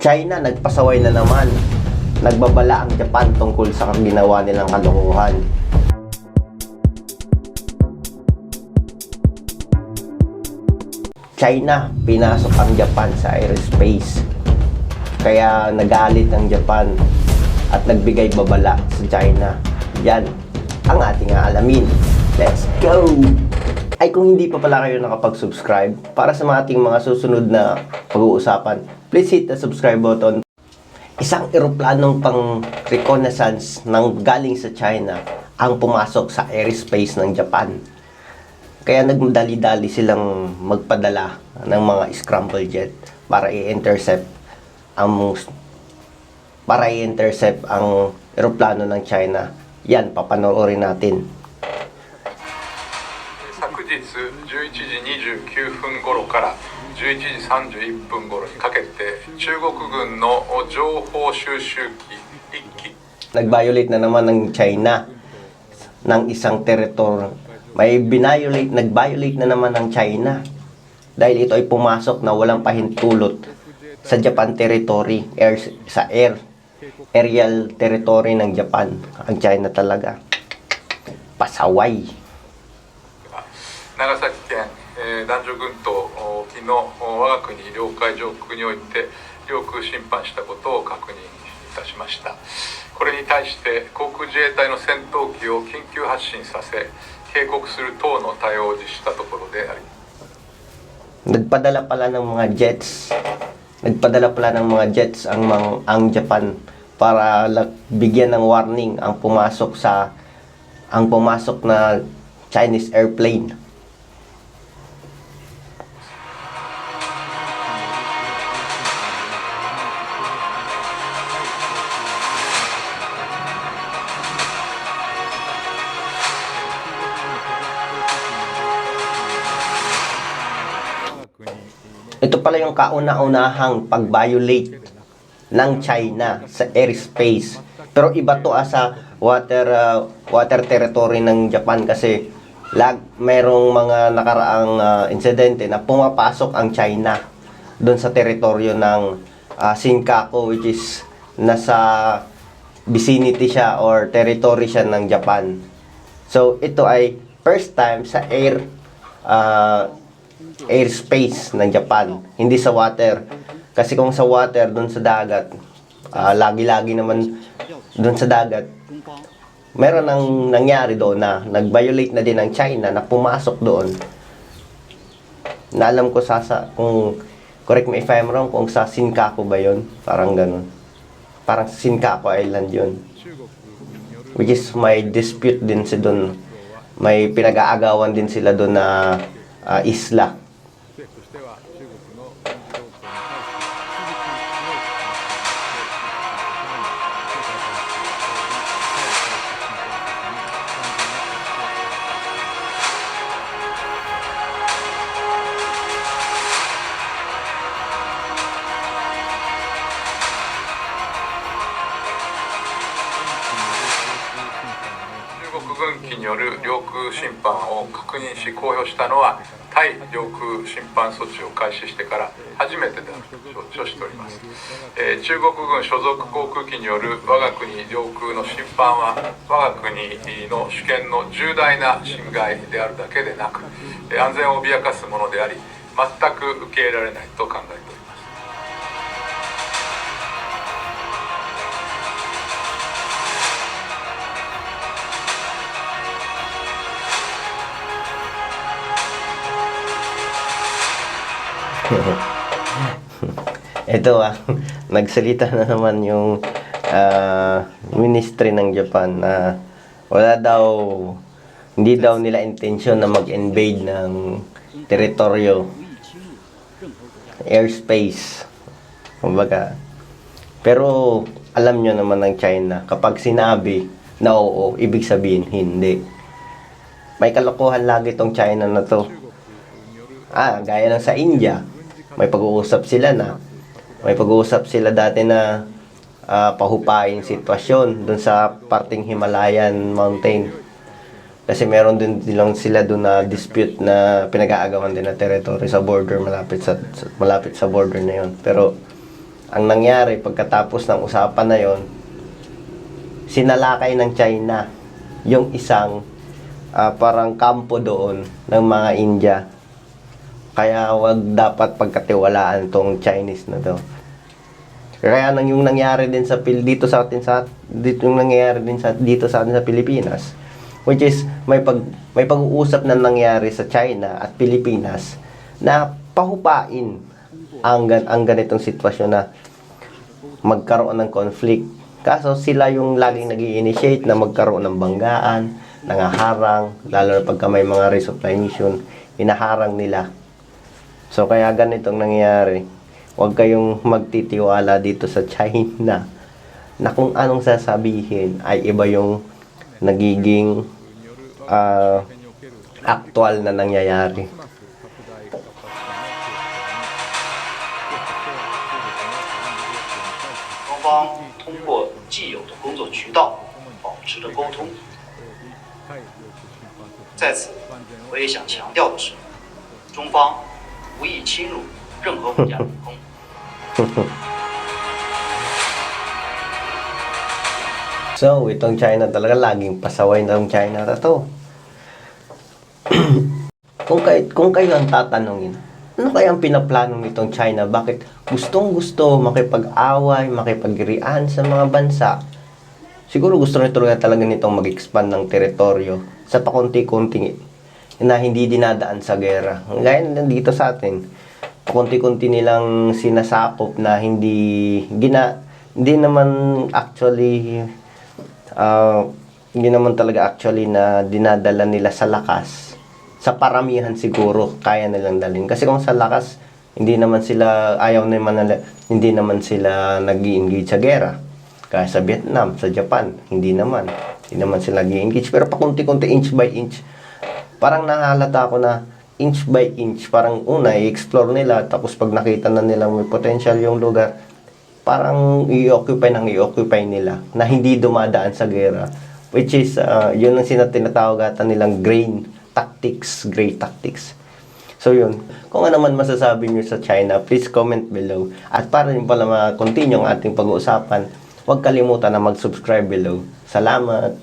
China, nagpasaway na naman. Nagbabala ang Japan tungkol sa ginawa nilang kalokohan. China, pinasok ang Japan sa airspace. Kaya nagalit ang Japan at nagbigay babala sa China. Yan ang ating alamin. Let's go! Ay kung hindi pa pala kayo nakapag-subscribe, para sa mga ating mga susunod na pag-uusapan, please hit the subscribe button. Isang eroplanong pang reconnaissance ng galing sa China ang pumasok sa airspace ng Japan. Kaya nagmadali-dali silang magpadala ng mga scramble jet para i-intercept ang eroplano ng China. Yan, papanoorin natin. 昨日11時29分頃から11時31分頃にかけて中国軍の情報収集機1機 Nag-violate na naman ng China ng isang teritoryo. Nag-violate na naman ng China dahil ito ay pumasok na walang pahintulot sa Japan territory, aerial territory ng Japan. Ang China talaga. Pasaway. 長崎県、男女群島沖の我が国領海上空において領空侵犯したことを確認いたしました。これに対して航空自衛隊の戦闘機を緊急発進させ警告する等の対応を実施したところであります。Nagpadala pala ng mga jets ang Japan para bigyan ng warning ang pumasok na Chinese airplane. Ito pala yung kauna-unahang pag-violate ng China sa airspace. Pero iba to sa water territory ng Japan kasi mayroong mga nakaraang insidente na pumapasok ang China doon sa teritoryo ng Senkaku, which is nasa vicinity siya or territory siya ng Japan. So ito ay first time sa airspace ng Japan, hindi sa water. Kasi kung sa water, doon sa dagat, lagi-lagi naman doon sa dagat, meron nang nangyari doon na nag-violate na din ng China na pumasok doon. Na alam ko kung correct me if I'm wrong, kung sa Senkaku ba yun? Parang ganun. Parang sa Senkaku Island yun. Which is may dispute din si doon. May pinag-aagawan din sila doon na isla.軍機による領空侵犯を確認し公表したのは対領空侵犯措置を開始してから初めてであると承知しております。中国軍所属航空機による我が国領空の侵犯は我が国の主権の重大な侵害であるだけでなく安全を脅かすものであり全く受け入れられないと考えております。Ito nagsalita na naman yung ministry ng Japan na hindi daw nila intensyon na mag-invade ng teritoryo, airspace, kumbaga. Pero alam nyo naman ng China, kapag sinabi na oo, ibig sabihin hindi. May kalokohan lagi tong China na to. Gaya ng sa India, may pag-uusap sila dati na pahupain sitwasyon dun sa parting Himalayan mountain. Kasi meron din sila dun na dispute na pinag-aagawan din na territory sa border, malapit sa border na yon. Pero Ang nangyari pagkatapos ng usapan na yon, sinalakay ng China yung isang parang kampo doon ng mga India. Kaya wag dapat pagkatiwalaan tong Chinese na to. Kaya yung nangyari din dito sa atin yung nangyayari din dito sa atin sa Pilipinas, which is may pag-uusap na nangyari sa China at Pilipinas na pahupain ang ganitong sitwasyon na magkaroon ng conflict. Kaso sila yung laging nag-i-initiate na magkaroon ng banggaan, nangaharang, lalo na pagka may mga resupply mission, inaharang nila. So kaya ganitong nangyayari. Huwag kayong magtitiwala dito sa China na kung anong sasabihin ay iba yung nagiging actual na nangyayari. 双方通过既有的工作渠道保持着沟通。在此，我也想强调的是，中方无意侵入任何国家领空。 So, itong China talaga laging pasaway na itong China na to. kung kayo ang tatanungin, ano kaya ang pinaplano nitong China? Bakit gustong-gusto makipag-away, makipag-irian sa mga bansa? Siguro gusto nito talaga nitong mag-expand ng teritoryo sa pakunti-kunti na hindi dinadaan sa gera. Gaya dito sa atin, pakunti-kunti nilang sinasakop na hindi naman actually hindi naman talaga actually na dinadala nila sa lakas. Sa paramihan siguro kaya nilang dalhin. Kasi kung sa lakas, hindi naman sila nag-i-engage sa gera. Kaya sa Vietnam, sa Japan, hindi naman sila nag-i-engage. Pero pakunti-kunti, inch by inch, parang nahalata ako na inch by inch, parang una, i-explore nila, tapos pag nakita na nila may potential yung lugar, parang i-occupy nila na hindi dumadaan sa gera, which is yun ang tinatawag nilang gray tactics. So yun, kung ano man masasabi nyo sa China, please comment below. At para rin pala ma-continue ang ating pag-uusapan, huwag kalimutan na mag-subscribe below. Salamat!